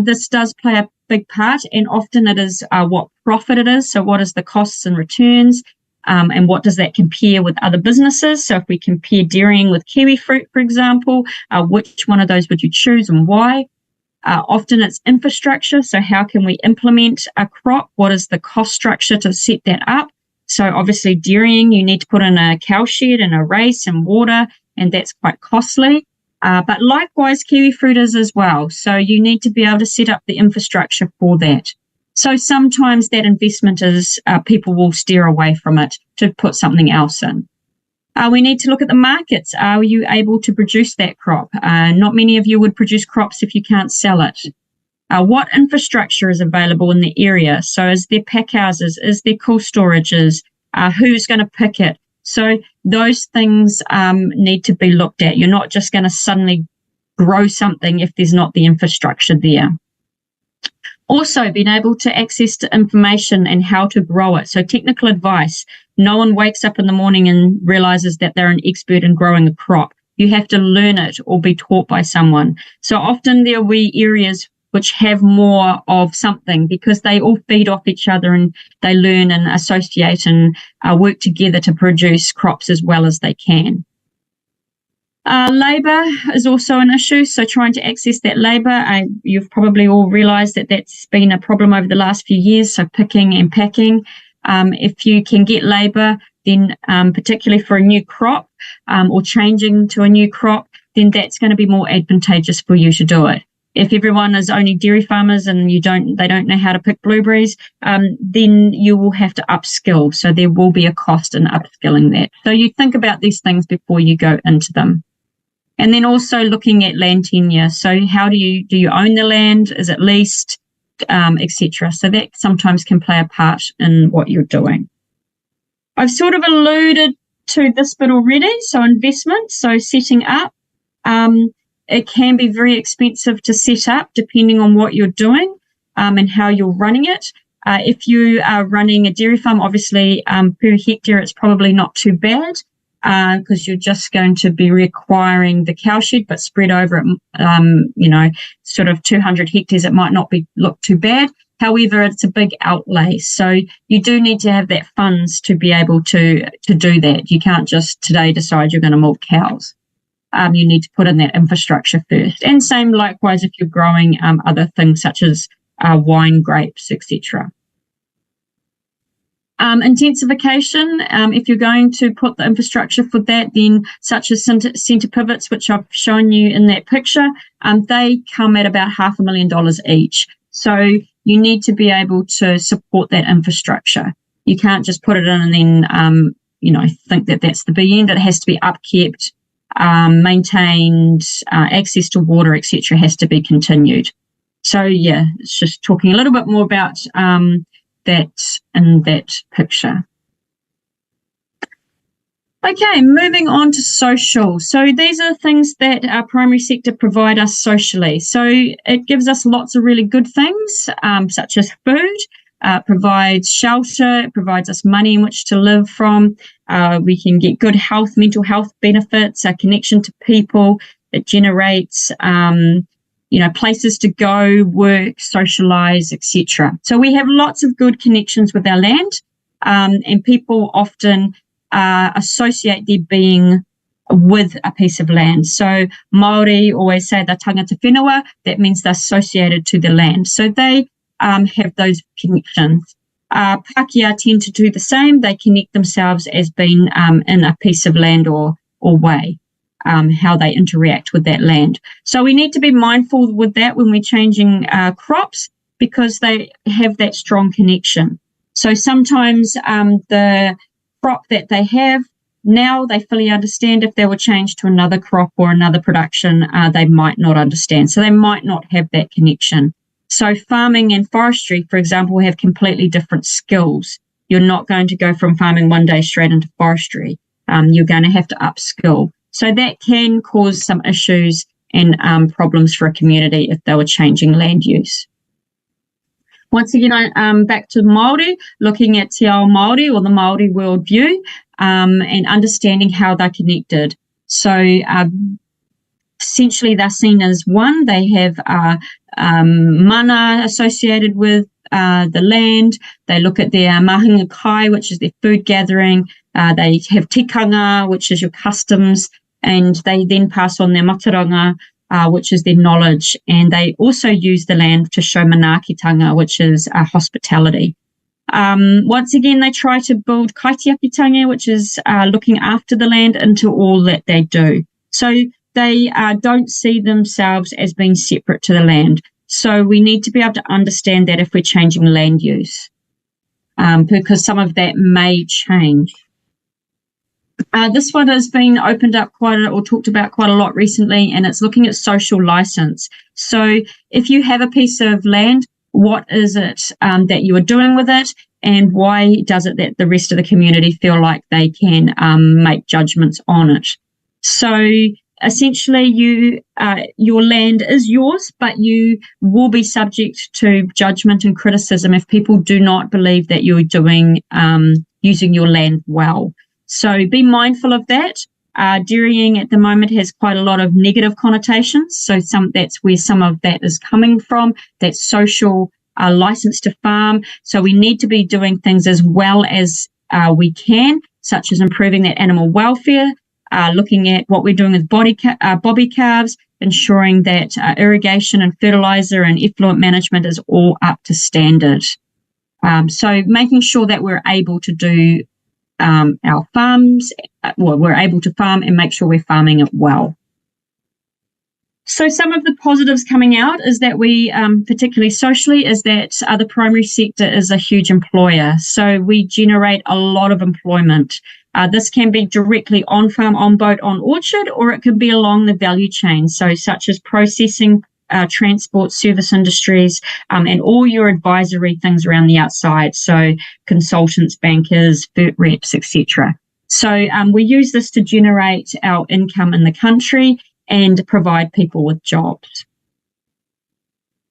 this does play a big part, and often it is what profit it is, so what is the costs and returns, and what does that compare with other businesses? So if we compare dairying with kiwi fruit, for example, which one of those would you choose and why? Often it's infrastructure. So how can we implement a crop? What is the cost structure to set that up? So obviously dairying, you need to put in a cow shed and a race and water, and that's quite costly. But likewise, kiwi fruit is as well. So you need to be able to set up the infrastructure for that. So sometimes that investment is people will steer away from it to put something else in. We need to look at the markets. Are you able to produce that crop? Not many of you would produce crops if you can't sell it. What infrastructure is available in the area? So is there pack houses? Is there cool storages? Who's going to pick it? So those things need to be looked at. You're not just going to suddenly grow something if there's not the infrastructure there. Also, being able to access to information and how to grow it. So technical advice. No one wakes up in the morning and realizes that they're an expert in growing a crop. You have to learn it or be taught by someone. So often there will be areas which have more of something because they all feed off each other and they learn and associate and work together to produce crops as well as they can. Labour is also an issue, so trying to access that labour. You've probably all realised that that's been a problem over the last few years, so picking and packing. If you can get labour, then particularly for a new crop or changing to a new crop, then that's going to be more advantageous for you to do it. If everyone is only dairy farmers and they don't know how to pick blueberries, then you will have to upskill. So there will be a cost in upskilling that. So you think about these things before you go into them. And then also looking at land tenure. So how do you own the land? Is it leased, etc.? So that sometimes can play a part in what you're doing. I've sort of alluded to this bit already. So investment, so setting up. It can be very expensive to set up depending on what you're doing and how you're running it. If you are running a dairy farm, obviously per hectare it's probably not too bad because you're just going to be requiring the cow shed, but spread over sort of 200 hectares, it might not look too bad. However, it's a big outlay. So you do need to have that funds to be able to do that. You can't just today decide you're going to milk cows. You need to put in that infrastructure first. And same likewise if you're growing other things such as wine, grapes, etc. Intensification, if you're going to put the infrastructure for that, then such as centre pivots, which I've shown you in that picture, they come at about $500,000 each. So you need to be able to support that infrastructure. You can't just put it in and then, think that that's the big end. It has to be upkept, maintained, access to water, etc. has to be continued. So yeah, it's just talking a little bit more about that in that picture. Okay, moving on to social. So these are things that our primary sector provide us socially. So it gives us lots of really good things, such as food, provides shelter, it provides us money in which to live from. We can get good health, mental health benefits, a connection to people. It generates, places to go, work, socialize, etc. So we have lots of good connections with our land, and people often associate their being with a piece of land. So Maori always say they're tangata whenua, that means they're associated to the land. So they have those connections. Pākehā tend to do the same. They connect themselves as being in a piece of land or way, how they interact with that land. So we need to be mindful with that when we're changing crops, because they have that strong connection. So sometimes the crop that they have now, they fully understand. If they were changed to another crop or another production, they might not understand. So they might not have that connection. So farming and forestry, for example, have completely different skills. You're not going to go from farming one day straight into forestry. You're going to have to upskill. So that can cause some issues and problems for a community if they were changing land use. Once again, back to Maori, looking at Te Ao Maori or the Maori worldview, and understanding how they're connected. So essentially they're seen as one. They have mana associated with the land. They look at their mahinga kai, which is their food gathering. They have tikanga, which is your customs, and they then pass on their mataranga, which is their knowledge. And they also use the land to show manaakitanga, which is hospitality. Once again, they try to build kaitiakitanga, which is looking after the land, into all that they do. So they don't see themselves as being separate to the land. So we need to be able to understand that if we're changing land use, because some of that may change. This one has been opened up talked about quite a lot recently, and it's looking at social license. So if you have a piece of land, what is it that you are doing with it, and why does it that the rest of the community feel like they can make judgments on it? So essentially, your land is yours, but you will be subject to judgment and criticism if people do not believe that you're doing using your land well. So be mindful of that. Dairying at the moment has quite a lot of negative connotations. So that's where some of that is coming from, that social license to farm. So we need to be doing things as well as we can, such as improving that animal welfare, looking at what we're doing with bobby calves, ensuring that irrigation and fertilizer and effluent management is all up to standard. So making sure that we're able to do our farms, we're able to farm and make sure we're farming it well. So some of the positives coming out is that we, particularly socially, is that the primary sector is a huge employer. So we generate a lot of employment. This can be directly on farm, on boat, on orchard, or it could be along the value chain. So such as processing, transport, service industries, and all your advisory things around the outside. So consultants, bankers, vert reps, etc. So we use this to generate our income in the country and provide people with jobs.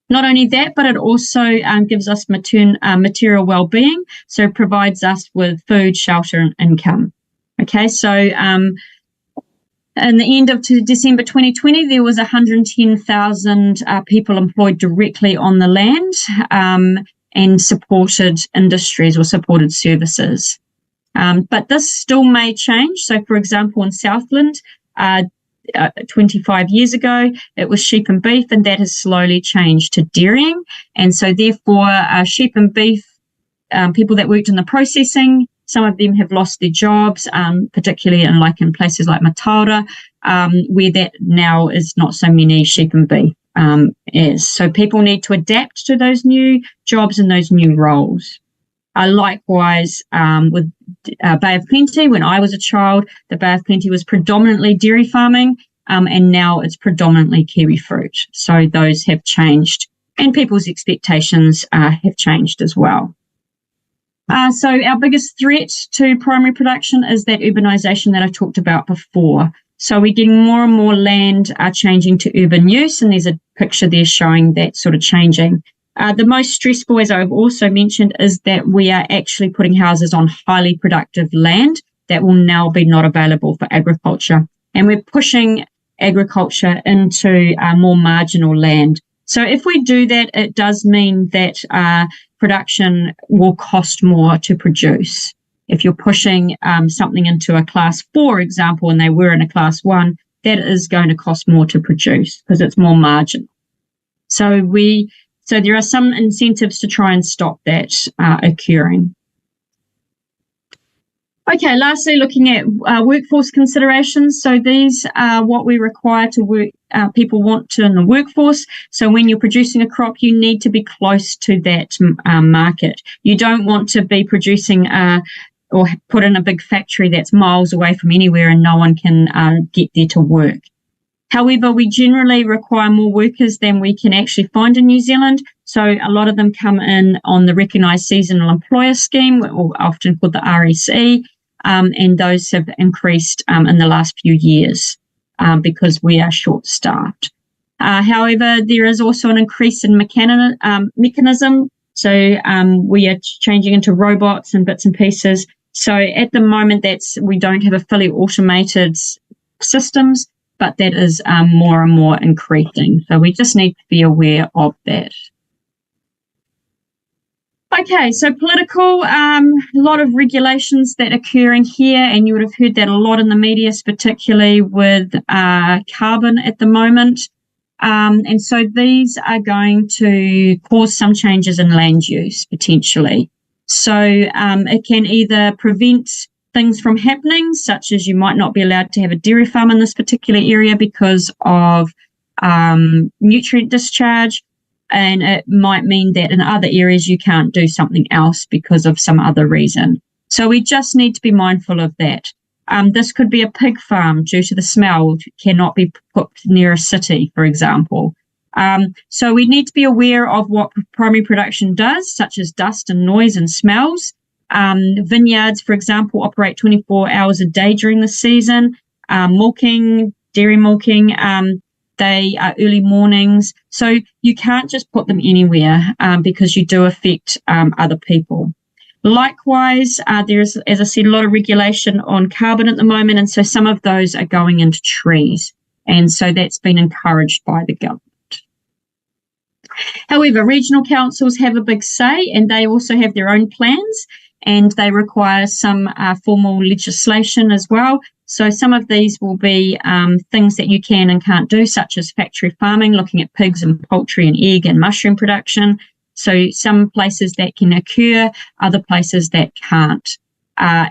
Not only that, but it also gives us material well-being, so it provides us with food, shelter, and income. Okay, so in the end of December 2020, there was 110,000 people employed directly on the land and supported industries or supported services. But this still may change. So, for example, in Southland, 25 years ago, it was sheep and beef, and that has slowly changed to dairying. And so, therefore, sheep and beef, people that worked in the processing, some of them have lost their jobs, particularly in places like Mataura, where that now is not so many sheep and beef is. So people need to adapt to those new jobs and those new roles. Likewise, with Bay of Plenty, when I was a child, the Bay of Plenty was predominantly dairy farming, and now it's predominantly kiwi fruit. So those have changed, and people's expectations have changed as well. So our biggest threat to primary production is that urbanisation that I talked about before. So we're getting more and more land changing to urban use, and there's a picture there showing that sort of changing. The most stressful, as I've also mentioned, is that we are actually putting houses on highly productive land that will now be not available for agriculture. And we're pushing agriculture into more marginal land. So if we do that, it does mean that production will cost more to produce. If you're pushing something into a class 4 example, and they were in a class 1, that is going to cost more to produce because it's more marginal. So there are some incentives to try and stop that occurring. Okay, lastly, looking at workforce considerations. So these are what we require to work, people want to in the workforce. So when you're producing a crop, you need to be close to that market. You don't want to be producing or put in a big factory that's miles away from anywhere and no one can get there to work. However, we generally require more workers than we can actually find in New Zealand. So a lot of them come in on the Recognised Seasonal Employer Scheme, or often called the RSE, and those have increased in the last few years because we are short-staffed. However, there is also an increase in mechanism. So we are changing into robots and bits and pieces. So at the moment, we don't have a fully automated systems, but that is more and more increasing. So we just need to be aware of that. Okay, so political, a lot of regulations that are occurring here, and you would have heard that a lot in the media, particularly with carbon at the moment. And so these are going to cause some changes in land use, potentially. So it can either prevent things from happening, such as you might not be allowed to have a dairy farm in this particular area because of nutrient discharge, and it might mean that in other areas you can't do something else because of some other reason. So we just need to be mindful of that. This could be a pig farm due to the smell, cannot be put near a city, for example. So we need to be aware of what primary production does, such as dust and noise and smells. Vineyards, for example, operate 24 hours a day during the season. Milking, dairy milking, they are early mornings. So you can't just put them anywhere because you do affect other people. Likewise, there's, as I said, a lot of regulation on carbon at the moment, and so some of those are going into trees. And so that's been encouraged by the government. However, regional councils have a big say, and they also have their own plans, and they require some formal legislation as well. So some of these will be things that you can and can't do, such as factory farming, looking at pigs and poultry and egg and mushroom production. So some places that can occur, other places that can't.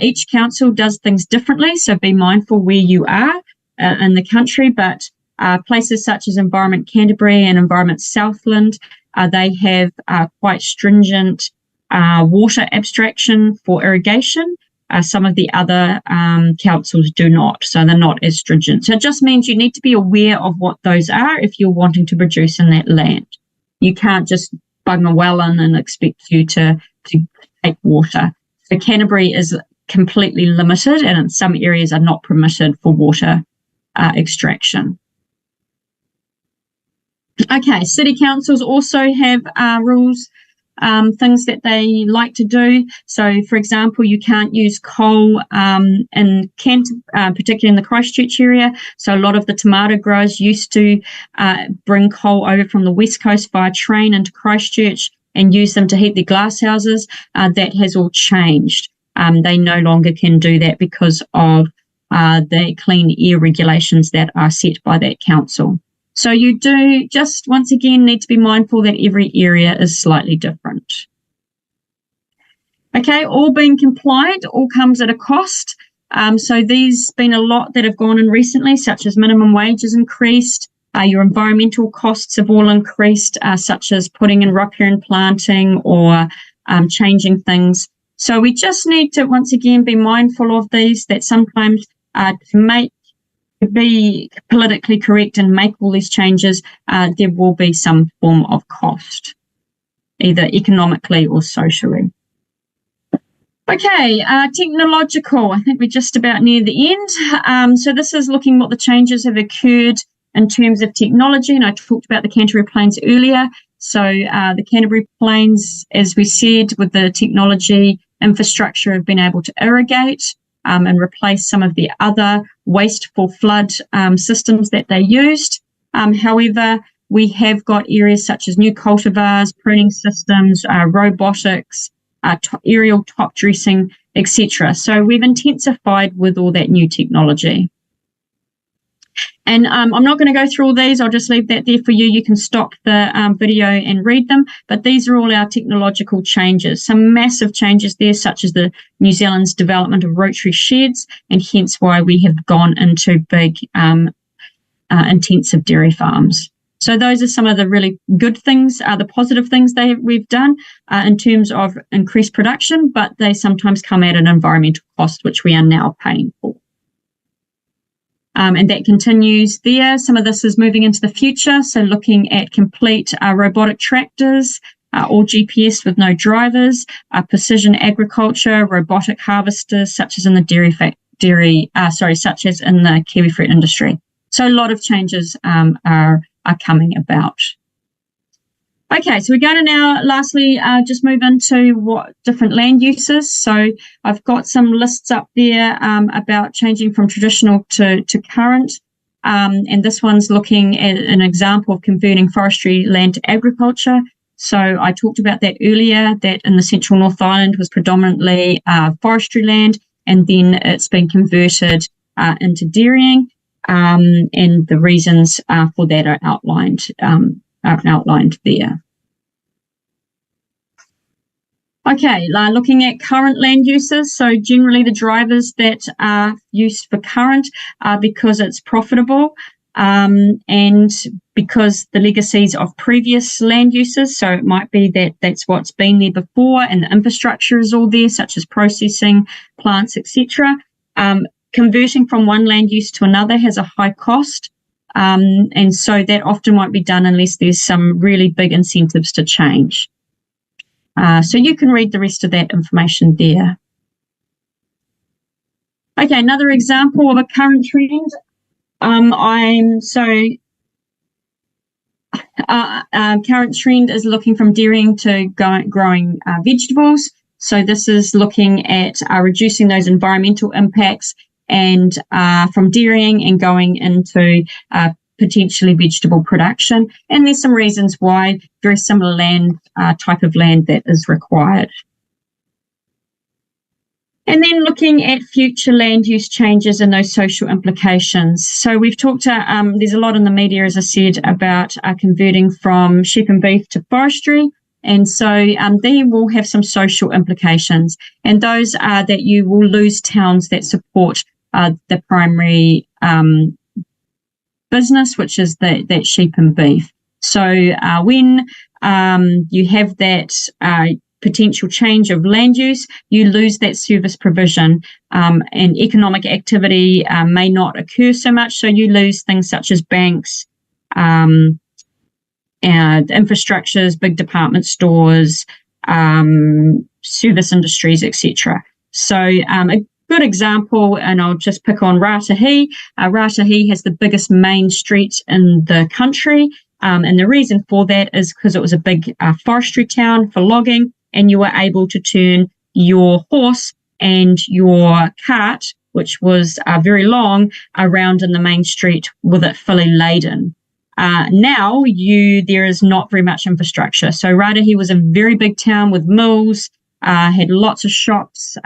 Each council does things differently, so be mindful where you are in the country, but places such as Environment Canterbury and Environment Southland, they have quite stringent water abstraction for irrigation. Some of the other councils do not, so they're not as stringent. So it just means you need to be aware of what those are if you're wanting to produce in that land. You can't just bung a well in and expect you to take water. So Canterbury is completely limited, and in some areas are not permitted for water extraction. Okay, city councils also have rules, things that they like to do. So, for example, you can't use coal in Kent, particularly in the Christchurch area. So a lot of the tomato growers used to bring coal over from the west coast via train into Christchurch and use them to heat their glass houses. That has all changed. They no longer can do that because of the clean air regulations that are set by that council. So you do just, once again, need to be mindful that every area is slightly different. Okay, all being compliant, all comes at a cost. So there's been a lot that have gone in recently, such as minimum wages increased, your environmental costs have all increased, such as putting in riparian planting or changing things. So we just need to, once again, be mindful of these, that sometimes to be politically correct and make all these changes, there will be some form of cost, either economically or socially. Okay, technological. I think we're just about near the end. So this is looking what the changes have occurred in terms of technology, and I talked about the Canterbury Plains earlier. So the Canterbury Plains, as we said, with the technology infrastructure, have been able to irrigate and replace some of the other wasteful flood systems that they used. However, we have got areas such as new cultivars, pruning systems, robotics, aerial top dressing, etc. So we've intensified with all that new technology. And I'm not going to go through all these. I'll just leave that there for you. You can stop the video and read them. But these are all our technological changes. Some massive changes there, such as the New Zealand's development of rotary sheds, and hence why we have gone into big intensive dairy farms. So those are some of the really good things, the positive things we've done in terms of increased production, but they sometimes come at an environmental cost, which we are now paying for. And that continues there. Some of this is moving into the future, so looking at complete robotic tractors, all GPS with no drivers, precision agriculture, robotic harvesters, such as in the such as in the kiwi fruit industry. So a lot of changes are coming about. Okay, so we're going to now lastly just move into what different land uses. So I've got some lists up there about changing from traditional to current. And this one's looking at an example of converting forestry land to agriculture. So I talked about that earlier, that in the Central North Island was predominantly forestry land, and then it's been converted into dairying. And the reasons for that are outlined there. Okay, looking at current land uses. So generally the drivers that are used for current are because it's profitable and because the legacies of previous land uses. So it might be that that's what's been there before and the infrastructure is all there, such as processing, plants, etc. Converting from one land use to another has a high cost, and so that often won't be done unless there's some really big incentives to change. So you can read the rest of that information there. Okay, another example of a current trend. Current trend is looking from dairying to growing vegetables. So this is looking at reducing those environmental impacts and from dairying and going into potentially vegetable production. And there's some reasons why very similar land, type of land that is required. And then looking at future land use changes and those social implications. So we've talked, there's a lot in the media, as I said, about converting from sheep and beef to forestry. And so they will have some social implications. And those are that you will lose towns that support the primary business, which is that sheep and beef. So when you have that potential change of land use, you lose that service provision, and economic activity may not occur so much. So you lose things such as banks, and infrastructures, big department stores, service industries, etc. So a good example, and I'll just pick on Ratahi. Ratahi has the biggest main street in the country, and the reason for that is because it was a big forestry town for logging, and you were able to turn your horse and your cart, which was very long, around in the main street with it fully laden. Now there is not very much infrastructure. So Ratahi was a very big town with mills, had lots of shops,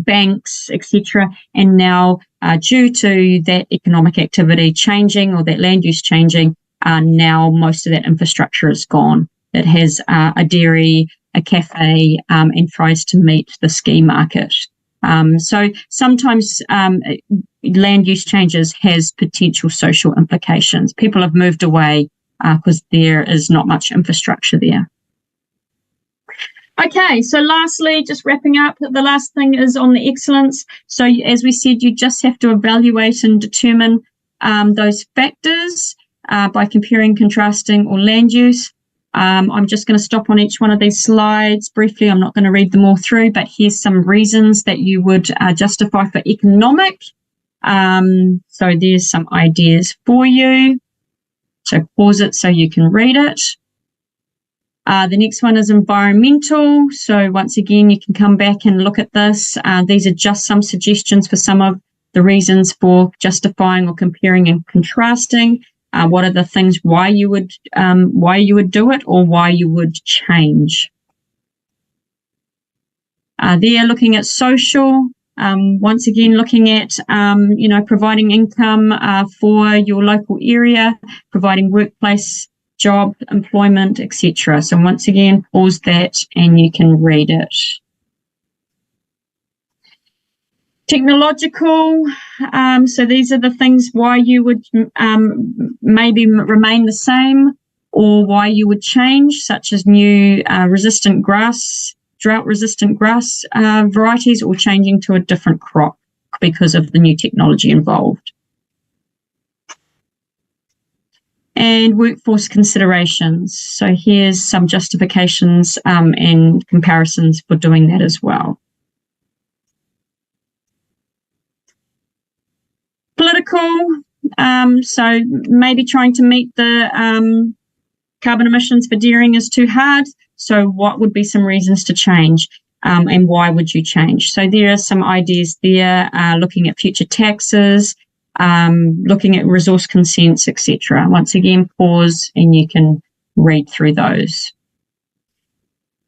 banks, etc. And now, due to that economic activity changing or that land use changing, now most of that infrastructure is gone. It has a dairy, a cafe, and tries to meet the ski market. So sometimes land use changes has potential social implications. People have moved away because there is not much infrastructure there. Okay, so lastly, just wrapping up, the last thing is on the excellence. So as we said, you just have to evaluate and determine those factors by comparing, contrasting, or land use. I'm just going to stop on each one of these slides briefly. I'm not going to read them all through, but here's some reasons that you would justify for economic. So there's some ideas for you. So pause it so you can read it. The next one is environmental. So once again, you can come back and look at this. These are just some suggestions for some of the reasons for justifying or comparing and contrasting. What are the things why you would do it or why you would change? They're looking at social. Once again, looking at providing income for your local area, providing workplace, job, employment, etc. So once again, pause that and you can read it. Technological, so these are the things why you would maybe remain the same or why you would change, such as new resistant grass, drought-resistant grass varieties, or changing to a different crop because of the new technology involved. And workforce considerations. So here's some justifications and comparisons for doing that as well. Political, so maybe trying to meet the carbon emissions for dairying is too hard. So what would be some reasons to change and why would you change? So there are some ideas there, looking at future taxes, looking at resource consents, etc. Once again, pause and you can read through those.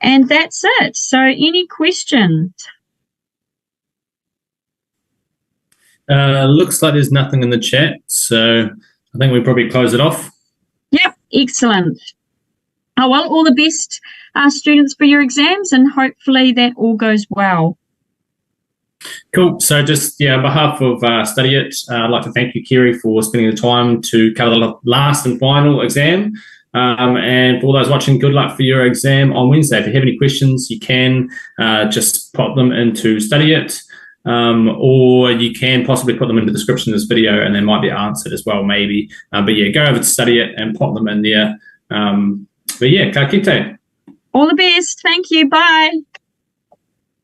And that's it. So any questions?
Looks like there's nothing in the chat, so I think we probably close it off.
Yep, excellent. Oh, well, all the best, students, for your exams, and hopefully that all goes well.
Cool. So just, on behalf of Study It, I'd like to thank you, Kerry, for spending the time to cover the last and final exam. And for all those watching, good luck for your exam on Wednesday. If you have any questions, you can just pop them into Study It. Or you can possibly put them in the description of this video and they might be answered as well, maybe. But yeah, go over to Study It and pop them in there. But yeah, ka kite.
All the best. Thank you. Bye.